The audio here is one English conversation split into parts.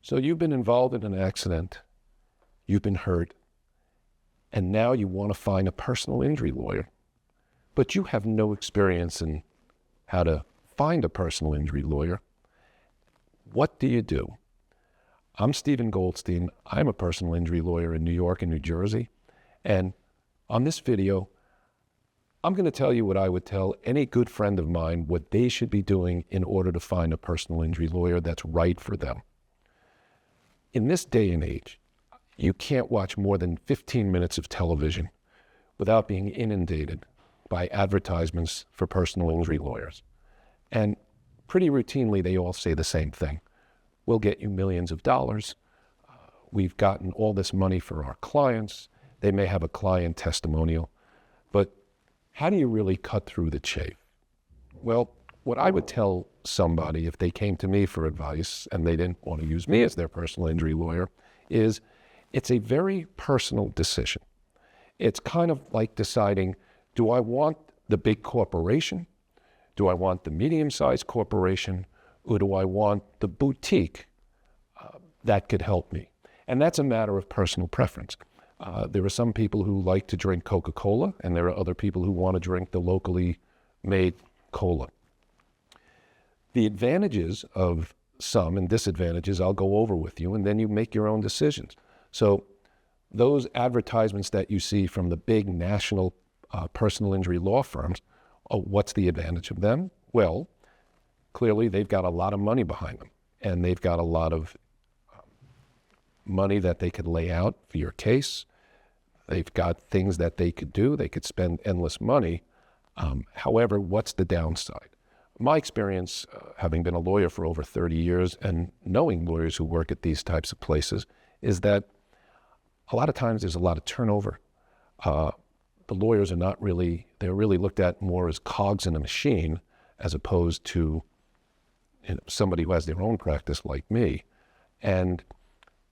So you've been involved in an accident, you've been hurt, and now you want to find a personal injury lawyer, but you have no experience in how to find a personal injury lawyer. What do you do? I'm Stephen Goldstein. I'm a personal injury lawyer in New York and New Jersey, and on this video, I'm going to tell you what I would tell any good friend of mine what they should be doing in order to find a personal injury lawyer that's right for them. In this day and age, you can't watch more than 15 minutes of television without being inundated by advertisements for personal injury lawyers. And pretty routinely, they all say the same thing. We'll get you millions of dollars. We've gotten all this money for our clients. They may have a client testimonial. But how do you really cut through the chafe? Well, what I would tell somebody if they came to me for advice and they didn't want to use me as their personal injury lawyer is it's a very personal decision. It's kind of like deciding, do I want the big corporation? Do I want the medium-sized corporation? Or do I want the boutique that could help me? And that's a matter of personal preference. There are some people who like to drink Coca-Cola, and there are other people who want to drink the locally made cola. The advantages of some and disadvantages I'll go over with you, and then you make your own decisions. So those advertisements that you see from the big national personal injury law firms, what's the advantage of them? Well, clearly they've got a lot of money behind them, and they've got a lot of money that they could lay out for your case. They've got things that they could do. They could spend endless money. However, what's the downside? My experience, having been a lawyer for over 30 years and knowing lawyers who work at these types of places, is that a lot of times there's a lot of turnover. The lawyers are not really, they're really looked at more as cogs in a machine as opposed to somebody who has their own practice like me. And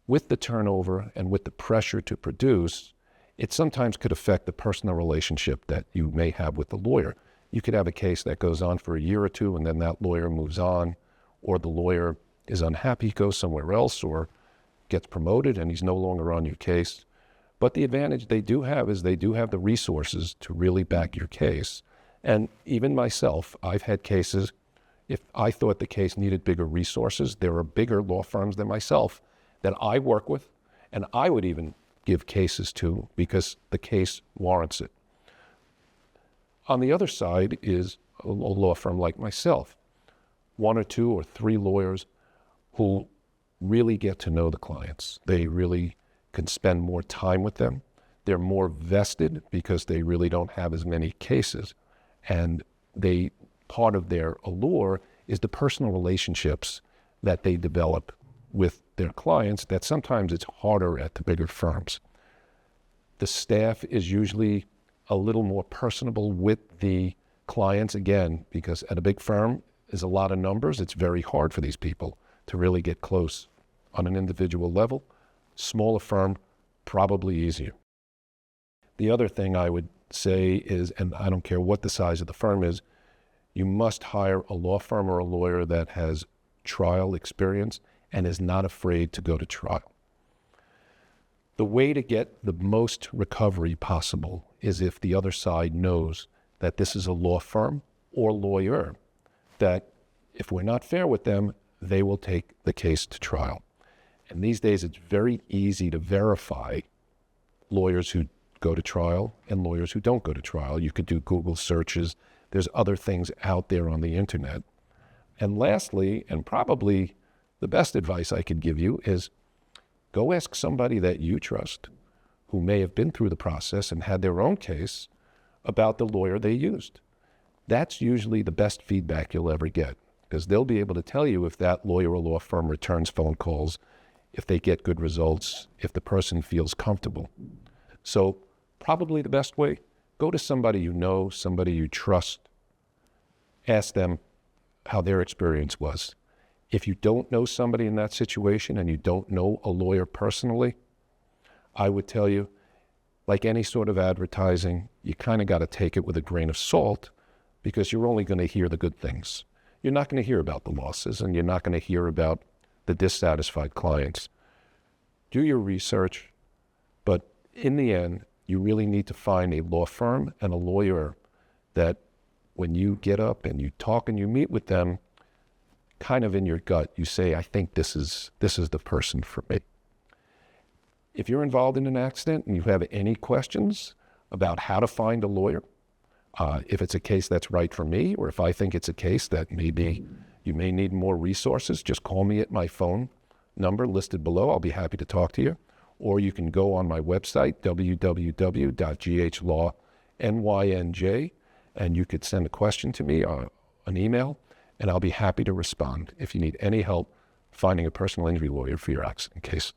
with the turnover and with the pressure to produce, it sometimes could affect the personal relationship that you may have with the lawyer. You could have a case that goes on for a year or two and then that lawyer moves on, or the lawyer is unhappy, goes somewhere else, or gets promoted and he's no longer on your case. But the advantage they do have is they do have the resources to really back your case. And even myself, I've had cases, if I thought the case needed bigger resources, there are bigger law firms than myself that I work with, and I would even give cases to because the case warrants it. On the other side is a law firm like myself, one or two or three lawyers who really get to know the clients. They really can spend more time with them. They're more vested because they really don't have as many cases. And part of their allure is the personal relationships that they develop with their clients that sometimes it's harder at the bigger firms. The staff is usually a little more personable with the clients, again, because at a big firm is a lot of numbers. It's very hard for these people to really get close on an individual level. Smaller firm, probably easier. The other thing I would say is, and I don't care what the size of the firm is, you must hire a law firm or a lawyer that has trial experience and is not afraid to go to trial. The way to get the most recovery possible is if the other side knows that this is a law firm or lawyer, that if we're not fair with them, they will take the case to trial. And these days, it's very easy to verify lawyers who go to trial and lawyers who don't go to trial. You could do Google searches. There's other things out there on the internet. And lastly, and probably the best advice I could give you is go ask somebody that you trust who may have been through the process and had their own case about the lawyer they used. That's usually the best feedback you'll ever get, because they'll be able to tell you if that lawyer or law firm returns phone calls, if they get good results, if the person feels comfortable. So probably the best way, go to somebody you know, somebody you trust, ask them how their experience was. If you don't know somebody in that situation and you don't know a lawyer personally, I would tell you, like any sort of advertising, you kind of got to take it with a grain of salt because you're only going to hear the good things. You're not going to hear about the losses, and you're not going to hear about the dissatisfied clients. Do your research, but in the end, you really need to find a law firm and a lawyer that when you get up and you talk and you meet with them, kind of in your gut, you say, I think this is the person for me. If you're involved in an accident and you have any questions about how to find a lawyer, if it's a case that's right for me, or if I think it's a case that maybe you may need more resources, just call me at my phone number listed below. I'll be happy to talk to you. Or you can go on my website, www.ghlawnyj, and you could send a question to me, an email, and I'll be happy to respond if you need any help finding a personal injury lawyer for your accident case.